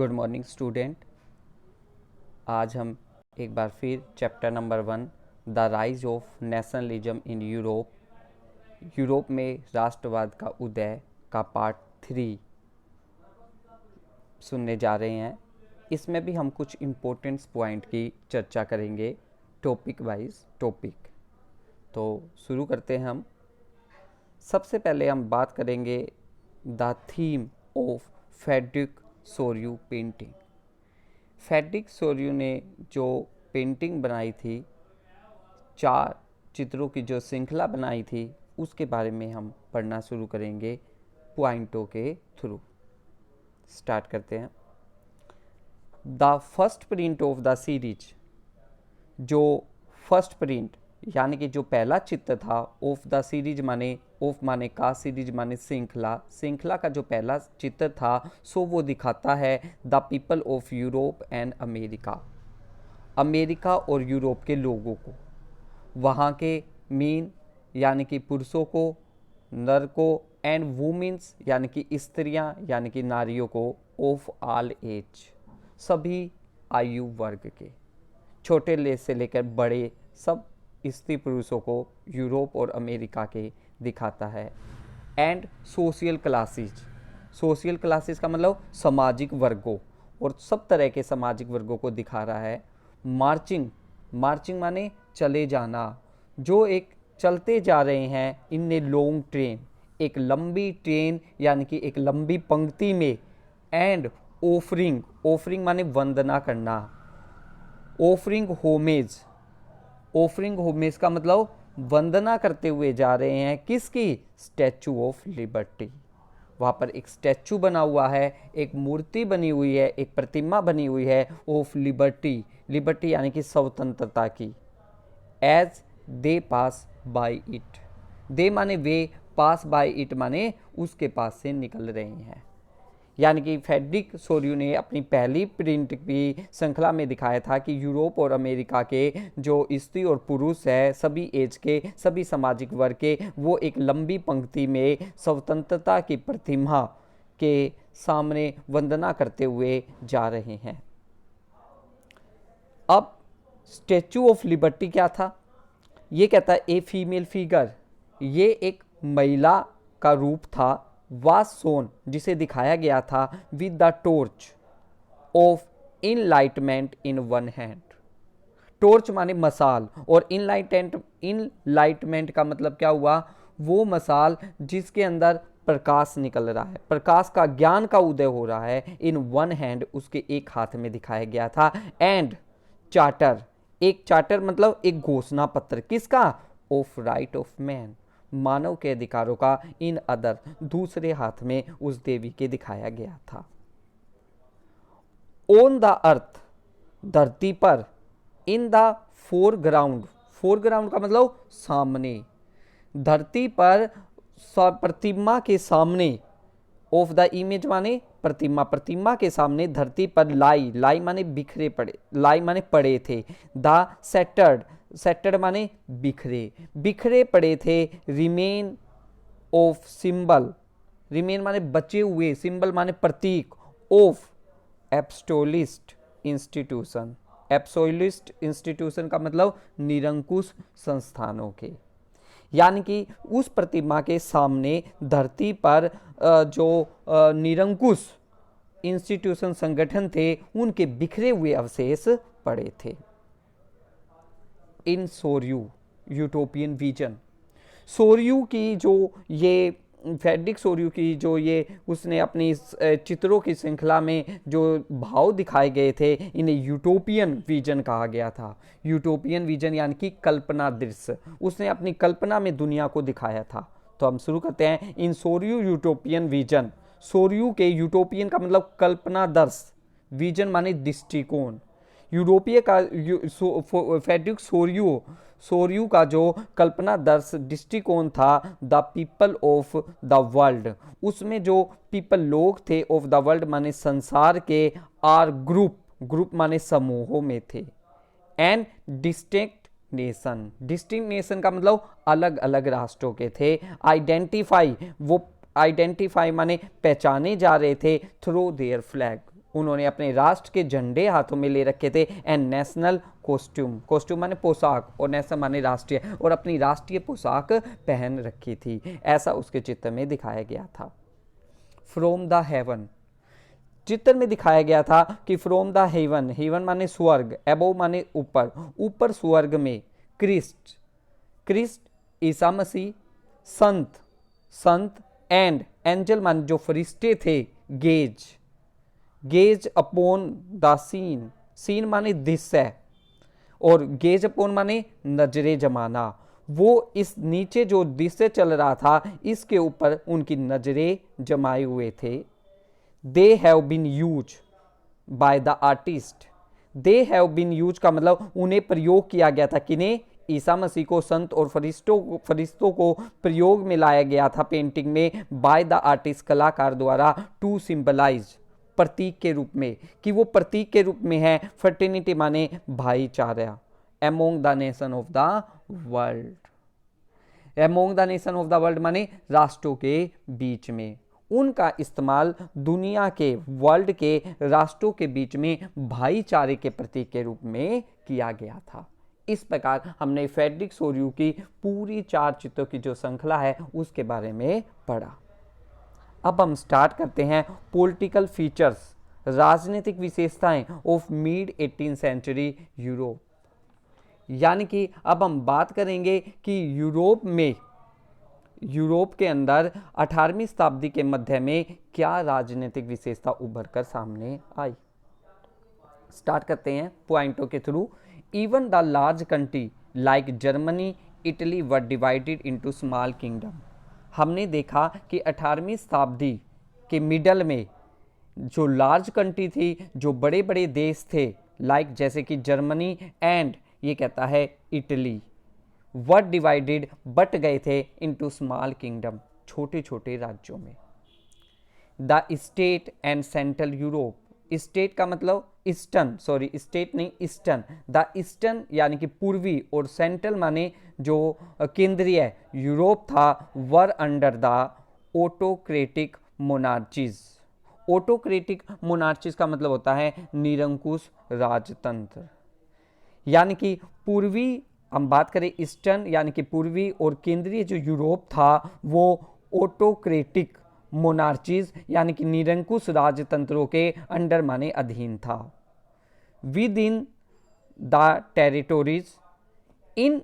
Good morning student. आज हम एक बार फिर chapter number 1 the rise of nationalism in Europe में राष्ट्रवाद का उदय का पार्ट 3 सुनने जा रहे हैं। इसमें भी हम कुछ इम्पोर्टेंट पॉइंट की चर्चा करेंगे टॉपिक वाइज टॉपिक। तो शुरू करते हैं हम। सबसे पहले हम बात करेंगे the theme of Frederic Sorrieu painting. Frederic Sorrieu ने जो पेंटिंग बनाई थी, 4 चित्रों की जो श्रृंखला बनाई थी, उसके बारे में हम पढ़ना शुरू करेंगे पॉइंटों के थ्रू। स्टार्ट करते हैं। The first print of the series, जो फर्स्ट प्रिंट यानी कि जो पहला चित्र था ऑफ द सीरीज माने ऑफ माने का, सीरीज माने श्रृंखला का जो पहला चित्र था सो वो दिखाता है the people of Europe and America और यूरोप के लोगों को, वहाँ के मीन यानी कि पुरुषों को, नर को, एंड वुमेन्स यानी कि स्त्रियाँ यानी कि नारियों को, ऑफ ऑल एज सभी आयु वर्ग के, छोटे ले से लेकर बड़े सब स्त्री पुरुषों को यूरोप और अमेरिका के दिखाता है। एंड सोशल क्लासेस का मतलब सामाजिक वर्गों, और सब तरह के सामाजिक वर्गों को दिखा रहा है। मार्चिंग माने चले जाना, जो एक चलते जा रहे हैं इन ए लॉन्ग ट्रेन, एक लंबी ट्रेन यानी कि एक लंबी पंक्ति में। एंड ऑफरिंग माने वंदना करना। ऑफरिंग होमेज का मतलब वंदना करते हुए जा रहे हैं किसकी? Statue of liberty. वहाँ पर एक स्टैचू बना हुआ है, एक मूर्ति बनी हुई है, एक प्रतिमा बनी हुई है ऑफ लिबर्टी यानी कि स्वतंत्रता की। As they pass by it, they माने वे, पास बाई इट माने उसके पास से निकल रहे हैं। यानी कि फ्रेडरिक सोर्यू ने अपनी पहली प्रिंट की श्रृंखला में दिखाया था कि यूरोप और अमेरिका के जो स्त्री और पुरुष है, सभी एज के, सभी सामाजिक वर्ग के, वो एक लंबी पंक्ति में स्वतंत्रता की प्रतिमा के सामने वंदना करते हुए जा रहे हैं। अब स्टैचू ऑफ लिबर्टी क्या था? ये कहता है ए फीमेल फिगर, ये एक महिला का रूप था, वाज सोन जिसे दिखाया गया था, with the torch of enlightenment in one hand. Torch माने मसाल, और इनलाइटमेंट का मतलब क्या हुआ? वो मसाल जिसके अंदर प्रकाश निकल रहा है, प्रकाश का, ज्ञान का उदय हो रहा है। इन वन हैंड उसके एक हाथ में दिखाया गया था। एंड चार्टर, एक चार्टर मतलब एक घोषणा पत्र, किसका? ऑफ राइट ऑफ मैन, मानव के अधिकारों का, इन अदर दूसरे हाथ में उस देवी के दिखाया गया था। ऑन द अर्थ, धरती पर, इन द फोरग्राउंड का मतलब सामने, धरती पर प्रतिमा के सामने, ऑफ द इमेज माने प्रतिमा के सामने, धरती पर लाई माने बिखरे पड़े, लाई माने पड़े थे। द सेटर्ड माने बिखरे पड़े थे। रिमेन ऑफ सिंबल, रिमेन माने बचे हुए, सिंबल माने प्रतीक, ऑफ एब्सोल्यूट इंस्टीट्यूशन का मतलब निरंकुश संस्थानों के। यानी कि उस प्रतिमा के सामने धरती पर जो निरंकुश इंस्टीट्यूशन संगठन थे, उनके बिखरे हुए अवशेष पड़े थे। इन सोर्यू यूटोपियन विजन, सोर्यू की जो ये फ्रेडरिक सोर्यू की जो ये उसने अपनी चित्रों की श्रृंखला में जो भाव दिखाए गए थे, इन्हें यूटोपियन विजन कहा गया था। यूटोपियन विजन यानी कि कल्पना दृश्य, उसने अपनी कल्पना में दुनिया को दिखाया था। तो हम शुरू करते हैं। इन सोर्यू यूटोपियन विजन, सोर्यू के यूटोपियन का मतलब कल्पना दर्श, विजन माने दृष्टिकोण। यूरोपीय का फ्रेडरिक सोर्यू का जो कल्पना दर्श दृष्टिकोण था, the people of the world, उसमें जो पीपल लोग थे, ऑफ द वर्ल्ड माने संसार के, आर ग्रुप माने समूहों में थे। एंड डिस्टिंक्ट नेशन का मतलब अलग अलग राष्ट्रों के थे। आइडेंटिफाई माने पहचाने जा रहे थे, थ्रू देयर फ्लैग, उन्होंने अपने राष्ट्र के झंडे हाथों में ले रखे थे, एंड नेशनल कॉस्ट्यूम, कॉस्ट्यूम माने पोशाक और नेशनल माने राष्ट्रीय, और अपनी राष्ट्रीय पोशाक पहन रखी थी, ऐसा उसके चित्र में दिखाया गया था। फ्रॉम द हेवन, चित्र में दिखाया गया था कि फ्रॉम द हेवन, हेवन माने स्वर्ग, एबोव माने ऊपर, ऊपर स्वर्ग में, Christ, Christ Isa Masih, Sant, Sant, and angel माने जो फरिश्ते थे, gaze, gaze upon the scene, scene माने दृश्य, और गेज अपॉन माने नजरे जमाना, वो इस नीचे जो दृश्य चल रहा था इसके ऊपर उनकी नजरें जमाए हुए थे। They have been use by the artist, they have been use का मतलब उन्हें प्रयोग किया गया था, किन्हें, ईसा मसीह को, संत और फरिश्तों को प्रयोग में लाया गया था पेंटिंग में बाय द आर्टिस्ट, कलाकार द्वारा, टू सिंबलाइज, प्रतीक के रूप में, कि वो प्रतीक के रूप में है, फर्टिनिटी माने भाईचारा, among the nation of the world, among the nation of the world माने राष्ट्रों के बीच में, उनका इस्तेमाल दुनिया के, वर्ल्ड के राष्ट्रों के बीच में भाईचारे के प्रतीक के रूप में किया गया था। इस प्रकार हमने फ्रेडरिक सोर्यू की पूरी 4 चित्रों की जो श्रृंखला है उसके बारे में पढ़ा। अब हम स्टार्ट करते हैं पॉलिटिकल फीचर्स, राजनीतिक विशेषताएं of mid 18th century Europe, यानी कि अब हम बात करेंगे कि यूरोप के अंदर 18वीं शताब्दी के मध्य में क्या राजनीतिक विशेषता उभर कर सामने आई। स्टार्ट करते हैं पॉइंटों के through. Even the large country like Germany, Italy were divided into small kingdom. हमने देखा कि 18वीं शताब्दी के मिडल में जो लार्ज कंट्री थी, जो बड़े बड़े देश थे, लाइक जैसे कि जर्मनी एंड ये कहता है इटली, वर डिवाइडेड बट गए थे इनटू स्मॉल किंगडम, छोटे छोटे राज्यों में। The state and central Europe, state का मतलब ईस्टर्न, सॉरी स्टेट नहीं ईस्टर्न, द ईस्टर्न यानी कि पूर्वी, और सेंट्रल माने जो केंद्रीय यूरोप था, were under the autocratic monarchies. Autocratic monarchies का मतलब होता है निरंकुश राजतंत्र, यानी कि पूर्वी, हम बात करें ईस्टर्न यानी कि पूर्वी और केंद्रीय जो यूरोप था वो ऑटोक्रेटिक मोनार्चीज यानी कि निरंकुश राजतंत्रों के अंडर माने अधीन था। With in the territories, in,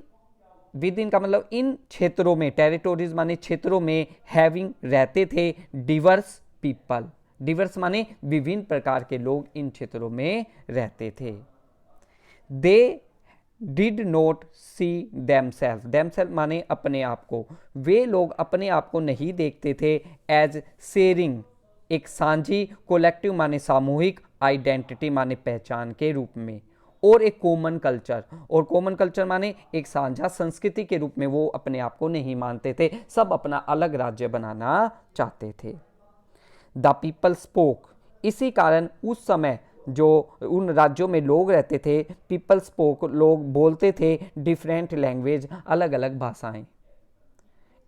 with in का मतलब इन क्षेत्रों में, टेरिटोरीज माने क्षेत्रों में, हैविंग रहते थे, डिवर्स पीपल, डिवर्स माने विभिन्न प्रकार के लोग इन क्षेत्रों में रहते थे। They did not see themselves, themselves माने अपने आप को, वे लोग अपने आप को नहीं देखते थे एज शेयरिंग, एक साझी, कोलेक्टिव माने सामूहिक, आइडेंटिटी माने पहचान के रूप में, और एक कॉमन कल्चर, और कॉमन कल्चर माने एक साझा संस्कृति के रूप में वो अपने आप को नहीं मानते थे, सब अपना अलग राज्य बनाना चाहते थे। द पीपल स्पोक, इसी कारण उस समय जो उन राज्यों में लोग रहते थे, पीपल स्पोक, लोग बोलते थे, डिफरेंट लैंग्वेज, अलग अलग भाषाएं,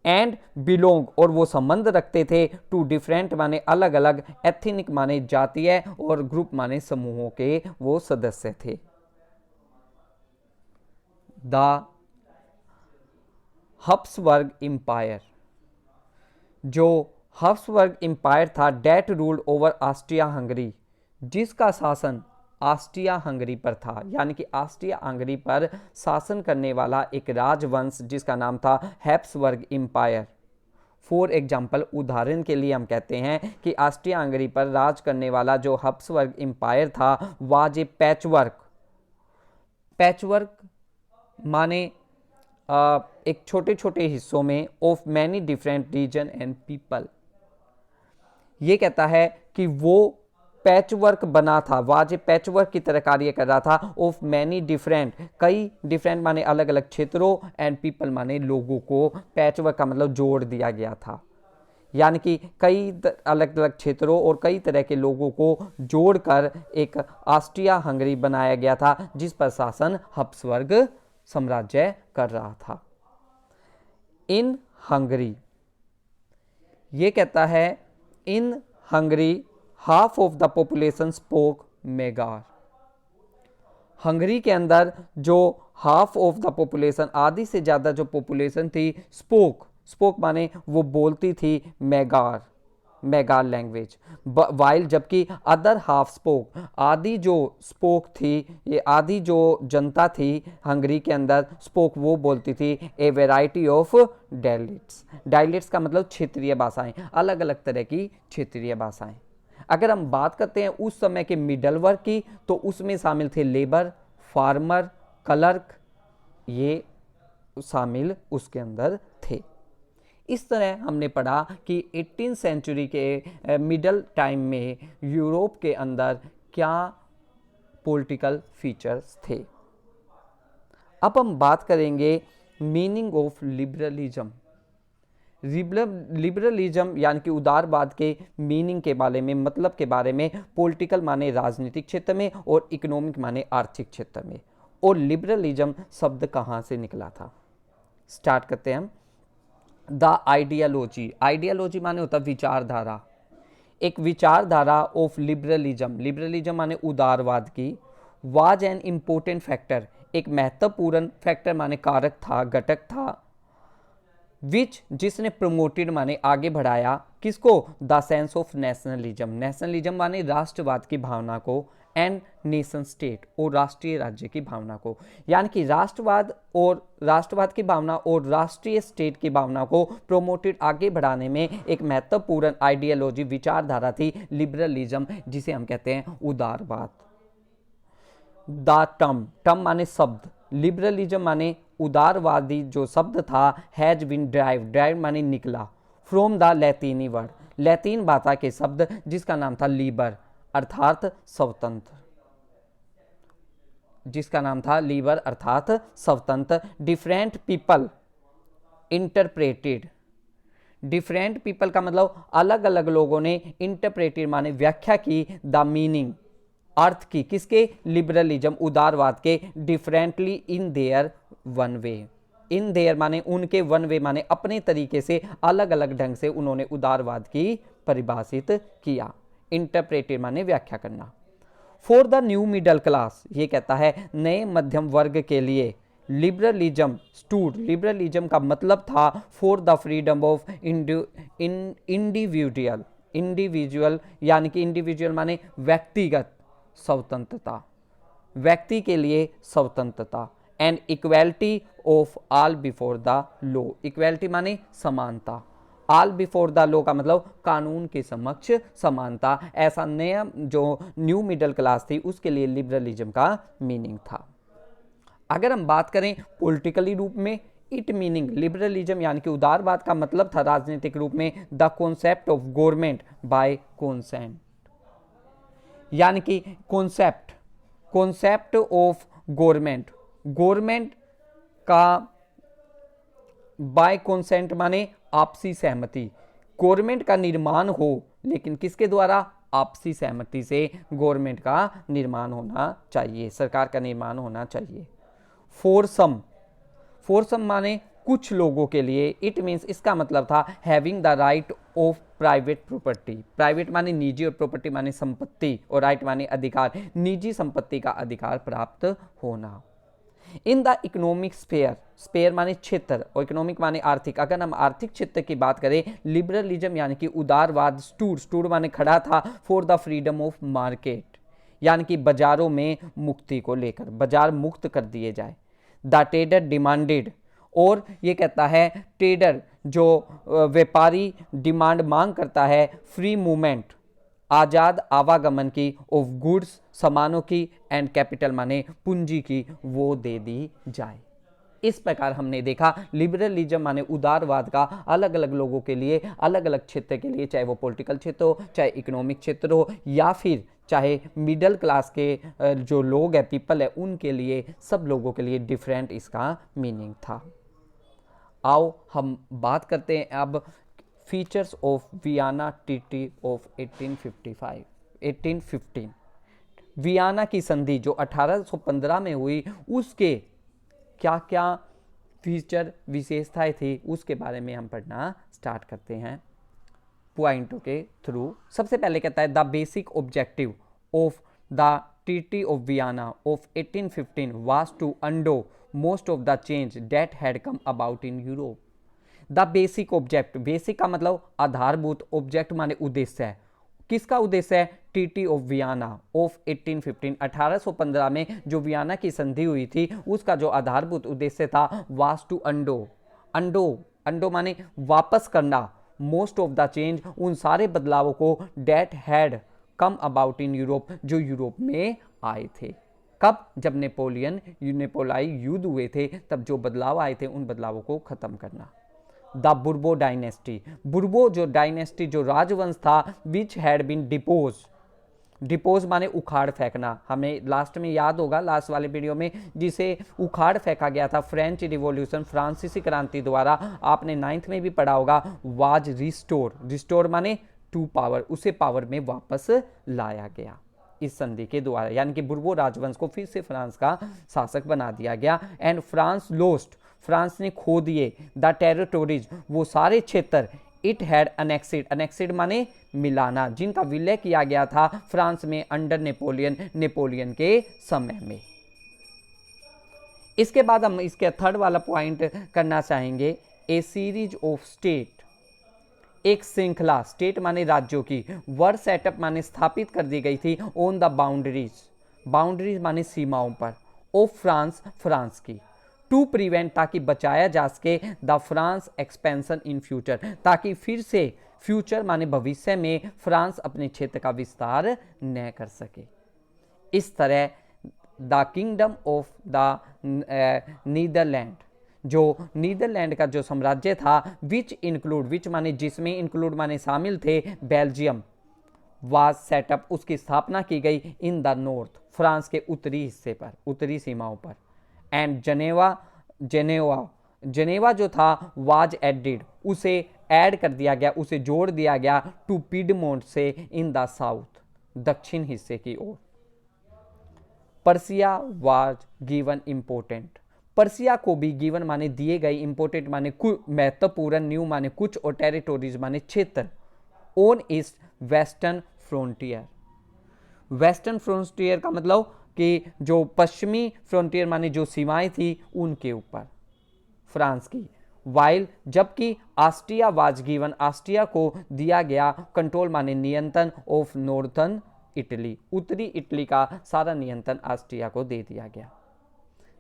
एंड बिलोंग, और वो संबंध रखते थे, टू डिफरेंट माने अलग अलग, एथनिक माने जातीय, और ग्रुप माने समूहों के वो सदस्य थे। द हब्सबर्ग एम्पायर, जो हब्सबर्ग एम्पायर था, that ruled over Austria Hungary, जिसका शासन ऑस्ट्रिया हंगरी पर था, यानी कि ऑस्ट्रिया हंगरी पर शासन करने वाला एक राजवंश जिसका नाम था हैब्सबर्ग एम्पायर। फॉर एग्जाम्पल, उदाहरण के लिए हम कहते हैं कि ऑस्ट्रिया हंगरी पर राज करने वाला जो हैब्सबर्ग एम्पायर था, वाज ए पैचवर्क, पैचवर्क माने एक छोटे छोटे हिस्सों में, of many different region and people. ये कहता है कि वो पैचवर्क बना था, वाज पैचवर्क की तरह कार्य कर रहा था, ऑफ मैनी डिफरेंट, कई, डिफरेंट माने अलग अलग क्षेत्रों, एंड पीपल माने लोगों को, पैचवर्क का मतलब जोड़ दिया गया था, यानी कि कई अलग अलग क्षेत्रों और कई तरह के लोगों को जोड़कर एक ऑस्ट्रिया हंगरी बनाया गया था, जिस पर शासन हब्सबर्ग साम्राज्य कर रहा था। इन हंगरी, ये कहता है in Hungary half of the population spoke Magyar. Hungary के अंदर जो हाफ ऑफ द पॉपुलेशन, आधी से ज़्यादा जो पॉपुलेशन थी, स्पोक माने वो बोलती थी मेगार लैंग्वेज, वाइल जबकि अदर हाफ स्पोक, आधी जो स्पोक थी, ये आधी जो जनता थी हंगरी के अंदर स्पोक, वो बोलती थी ए वेराइटी ऑफ डायलेक्ट्स का मतलब क्षेत्रीय भाषाएं, अलग अलग तरह की क्षेत्रीय भाषाएं। अगर हम बात करते हैं उस समय के मिडल वर्ग की, तो उसमें शामिल थे लेबर, फार्मर, क्लर्क, ये शामिल उसके अंदर थे। इस तरह हमने पढ़ा कि 18वीं सेंचुरी के मिडल टाइम में यूरोप के अंदर क्या पॉलिटिकल फीचर्स थे। अब हम बात करेंगे मीनिंग ऑफ लिबरलिज्म। लिबरलिज्म यानी कि उदारवाद के मीनिंग के बारे में, मतलब के बारे में। पॉलिटिकल माने राजनीतिक क्षेत्र में और इकोनॉमिक माने आर्थिक क्षेत्र में। और लिबरलिज्म शब्द कहाँ से निकला था, स्टार्ट करते हैं हम। द आइडियालॉजी माने होता विचारधारा, एक विचारधारा ऑफ लिबरलिज्म माने उदारवाद की। वाज एन इम्पोर्टेंट फैक्टर, एक महत्वपूर्ण फैक्टर माने कारक था, घटक था। विच जिसने प्रमोटेड माने आगे बढ़ाया, किसको, द सेंस ऑफ नेशनलिज्म माने राष्ट्रवाद की भावना को, एंड नेशन स्टेट और राष्ट्रीय राज्य की भावना को। यानी कि राष्ट्रवाद की भावना और राष्ट्रीय स्टेट की भावना को प्रमोटेड, आगे बढ़ाने में एक महत्वपूर्ण आइडियोलॉजी, विचारधारा थी लिबरलिज्म, जिसे हम कहते हैं उदारवाद। द टर्म माने शब्द, लिबरलिज्म माने उदारवादी जो शब्द था, हैज बीन ड्राइव माने निकला, फ्रॉम द लैतीनी वर्ड, लैतीन भाषा के शब्द जिसका नाम था लीबर अर्थात स्वतंत्र, जिसका नाम था लीबर अर्थात स्वतंत्र। Different people interpreted, different people का मतलब अलग अलग लोगों ने, इंटरप्रेटेड माने व्याख्या की, द मीनिंग अर्थ की, किसके, लिबरलिज्म उदारवाद के, differently in their one way, in their माने उनके, वन वे माने अपने तरीके से, अलग अलग ढंग से उन्होंने उदारवाद की परिभाषित किया। इंटरप्रेटेड माने व्याख्या करना। For the new middle class, ये कहता है नए मध्यम वर्ग के लिए, लिबरलिज्म स्टूड, लिबरलिज्म का मतलब था for the freedom of individual यानी कि इंडिविजुअल माने व्यक्तिगत स्वतंत्रता, व्यक्ति के लिए स्वतंत्रता, and equality of all before the law, equality माने समानता, ऑल बिफोर द लॉ का मतलब कानून के समक्ष समानता। ऐसा नया जो न्यू मिडिल क्लास थी उसके लिए लिबरलिज्म का मीनिंग था। अगर हम बात करें पॉलिटिकली रूप में, इट मीनिंग लिबरलिज्म यानी कि उदारवाद का मतलब था राजनीतिक रूप में the concept of government by consent, यानी कि कॉन्सेप्ट ऑफ गवर्नमेंट का बाय कंसेंट माने आपसी सहमति, गवर्नमेंट का निर्माण हो, लेकिन किसके द्वारा, आपसी सहमति से गवर्नमेंट का निर्माण होना चाहिए, सरकार का निर्माण होना चाहिए। फॉर सम माने कुछ लोगों के लिए, इट मीन्स इसका मतलब था having the right of private property, private माने निजी और प्रॉपर्टी माने संपत्ति और राइट माने अधिकार, निजी संपत्ति का अधिकार प्राप्त होना। इन द इकोनॉमिक स्पेयर माने क्षेत्र और इकोनॉमिक माने आर्थिक। अगर हम आर्थिक क्षेत्र की बात करें, लिबरलिज्म यानी कि उदारवाद स्टूड माने खड़ा था for the freedom of market, यानी कि बाजारों में मुक्ति को लेकर, बाजार मुक्त कर दिए जाए। द ट्रेडर डिमांडेड, और ये कहता है ट्रेडर जो व्यापारी डिमांड मांग करता है फ्री मूवमेंट, आज़ाद आवागमन की, ऑफ गुड्स सामानों की, एंड कैपिटल माने पूंजी की, वो दे दी जाए। इस प्रकार हमने देखा लिबरलिज्म माने उदारवाद का अलग अलग लोगों के लिए, अलग अलग क्षेत्र के लिए, चाहे वो पॉलिटिकल क्षेत्र हो, चाहे इकोनॉमिक क्षेत्र हो, या फिर चाहे मिडिल क्लास के जो लोग हैं, पीपल है, उनके लिए, सब लोगों के लिए डिफरेंट इसका मीनिंग था। आओ हम बात करते हैं अब features of Vienna treaty of 1815। Vienna की संधि जो 1815 में हुई, उसके क्या क्या फीचर विशेषताएं थी, उसके बारे में हम पढ़ना स्टार्ट करते हैं। पॉइंटों के थ्रू। सबसे पहले कहता है the basic objective of the treaty of Vienna of 1815 was to undo most of the change that had come about in Europe. The basic object, basic का मतलब आधारभूत, ऑब्जेक्ट माने उद्देश्य है। किसका उद्देश्य है? ट्रीटी ऑफ वियना ऑफ 1815, 1815 में जो वियना की संधि हुई थी उसका जो आधारभूत उद्देश्य था वाज टू अंडो माने वापस करना, मोस्ट ऑफ द चेंज, उन सारे बदलावों को, that had come about in Europe, जो यूरोप में आए थे। कब? जब नेपोलाई युद्ध हुए थे, तब जो बदलाव आए थे उन बदलावों को खत्म करना। द बुर्बो डायनेस्टी, बुर्बो जो डायनेस्टी, जो राजवंश था, विच हैड बीन डिपोज माने उखाड़ फेंकना, हमें लास्ट में याद होगा, लास्ट वाले वीडियो में, जिसे उखाड़ फेंका गया था फ्रेंच रिवॉल्यूशन, फ्रांसीसी क्रांति द्वारा, आपने 9th में भी पढ़ा होगा, वाज रिस्टोर माने टू पावर, उसे पावर में वापस लाया गया इस संधि के द्वारा, यानी कि बुर्बो राजवंश को फिर से फ्रांस का शासक बना दिया गया। एंड फ्रांस लोस्ट, फ्रांस ने खो दिए, द टेरिटोरीज, वो सारे क्षेत्र, इट हैड अनेक्सिड माने मिलाना, जिनका विलय किया गया था फ्रांस में अंडर नेपोलियन के समय में। इसके बाद हम इसके थर्ड वाला पॉइंट करना चाहेंगे, ए सीरीज ऑफ स्टेट, एक श्रृंखला, स्टेट माने राज्यों की, वर सेटअप माने स्थापित कर दी गई थी, ऑन द बाउंड्रीज माने सीमाओं पर, ऑफ फ्रांस की, टू प्रिवेंट, ताकि बचाया जा सके, the France expansion in future, ताकि फिर से फ्यूचर माने भविष्य में फ्रांस अपने क्षेत्र का विस्तार न कर सके। इस तरह the kingdom of the Netherland, जो नीदरलैंड का जो साम्राज्य था, विच माने जिसमें, इंक्लूड माने शामिल थे, बेल्जियम, वाज सेटअप, उसकी स्थापना की गई, इन द नॉर्थ, फ्रांस के उत्तरी हिस्से पर, उत्तरी सीमाओं पर। एंड जेनेवा जो था, वाज एडेड, उसे ऐड कर दिया गया, उसे जोड़ दिया गया, टू पिडमोंट से, इन द साउथ, दक्षिण हिस्से की ओर। Persia was given important, Persia को भी गिवन माने दिए गए, इंपोर्टेंट माने महत्वपूर्ण, न्यू माने कुछ, और टेरिटोरीज माने क्षेत्र, on east western frontier. Western frontier का मतलब कि जो पश्चिमी फ्रंटियर माने जो सीमाएं थी उनके ऊपर फ्रांस की, वाइल, जबकि ऑस्ट्रिया वाज गिवन, ऑस्ट्रिया को दिया गया कंट्रोल माने नियंत्रण, ऑफ नॉर्थर्न इटली, उत्तरी इटली का सारा नियंत्रण ऑस्ट्रिया को दे दिया गया।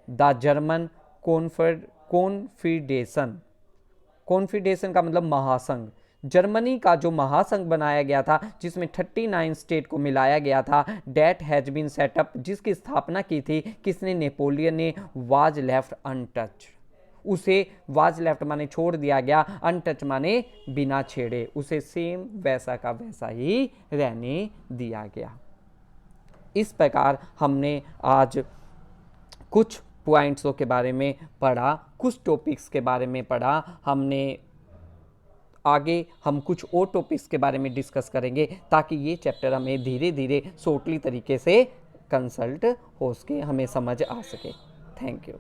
द जर्मन कॉन्फेडरेशन का मतलब महासंघ, जर्मनी का जो महासंघ बनाया गया था, जिसमें 39 स्टेट को मिलाया गया था, डेट हैज बीन सेटअप, जिसकी स्थापना की थी किसने? नेपोलियन ने, वाज लेफ्ट अनटच, उसे वाज लेफ्ट माने छोड़ दिया गया, अनटच माने बिना छेड़े, उसे सेम वैसा का वैसा ही रहने दिया गया। इस प्रकार हमने आज कुछ पॉइंट्सों के बारे में पढ़ा, कुछ टॉपिक्स के बारे में पढ़ा, हमने आगे हम कुछ और टॉपिक्स के बारे में डिस्कस करेंगे, ताकि ये चैप्टर हमें धीरे धीरे शॉर्टली तरीके से कंसल्ट हो सके, हमें समझ आ सके। Thank you.